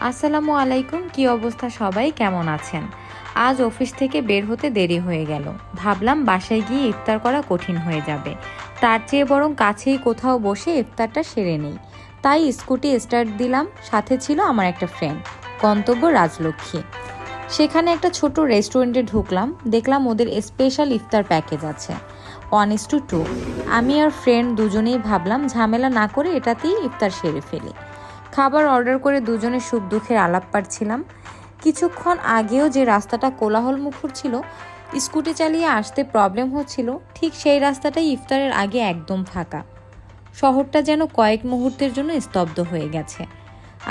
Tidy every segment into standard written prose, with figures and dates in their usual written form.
আসসালামু আলাইকুম। কি অবস্থা সবাই, কেমন আছেন? আজ অফিস থেকে বের হতে দেরি হয়ে গেল। ভাবলাম বাসায় গিয়ে ইফতার করা কঠিন হয়ে যাবে, তার চেয়ে বরং কাছেই কোথাও বসে ইফতারটা সেরে নেই। তাই স্কুটি স্টার্ট দিলাম, সাথে ছিল আমার একটা ফ্রেন্ড, গন্তব্য রাজলক্ষ্মী। সেখানে একটা ছোট রেস্টুরেন্টে ঢুকলাম, দেখলাম ওদের স্পেশাল ইফতার প্যাকেজ আছে 1:2। আমি আর ফ্রেন্ড দুজনেই ভাবলাম ঝামেলা না করে এটাতেই ইফতার সেরে ফেলি। খাবার অর্ডার করে দুজনে সুখ দুঃখের আলাপ পাচ্ছিলাম। কিছুক্ষণ আগেও যে রাস্তাটা কোলাহল মুখর ছিল, স্কুটি চালিয়ে আসতে প্রবলেম হচ্ছিল, ঠিক সেই রাস্তাটাই ইফতারের আগে একদম ফাঁকা। শহরটা যেন কয়েক মুহূর্তের জন্য স্তব্ধ হয়ে গেছে।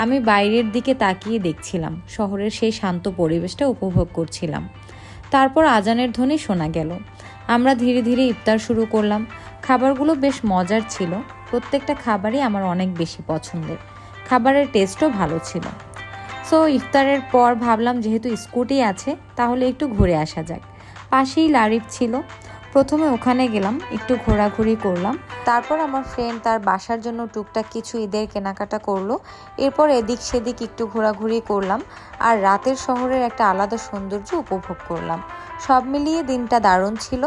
আমি বাইরের দিকে তাকিয়ে দেখছিলাম, শহরের সেই শান্ত পরিবেশটা উপভোগ করছিলাম। তারপর আজানের ধ্বনি শোনা গেল। আমরা ধীরে ধীরে ইফতার শুরু করলাম। খাবারগুলো বেশ মজার ছিল, প্রত্যেকটা খাবারই আমার অনেক বেশি পছন্দের। খাবারের টেস্টও ভালো ছিল। সো ইফতারের পর ভাবলাম যেহেতু স্কুটি আছে তাহলে একটু ঘুরে আসা যাক। পাশেই লারিফ ছিল, প্রথমে ওখানে গেলাম, একটু ঘোরাঘুরি করলাম। তারপর আমার ফ্রেন্ড তার বাসার জন্য টুকটাক কিছু ঈদের কেনাকাটা করলো। এরপর এদিক সেদিক একটু ঘোরাঘুরি করলাম আর রাতের শহরের একটা আলাদা সৌন্দর্য উপভোগ করলাম। সব মিলিয়ে দিনটা দারুণ ছিল।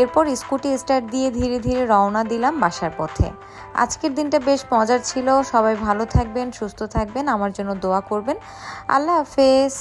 এরপর স্কুটি স্টার্ট দিয়ে ধীরে ধীরে রওনা দিলাম বাসার পথে। আজকের দিনটা বেশ মজার ছিল। সবাই ভালো থাকবেন, সুস্থ থাকবেন, আমার জন্য দোয়া করবেন। আল্লাহ হাফেজ।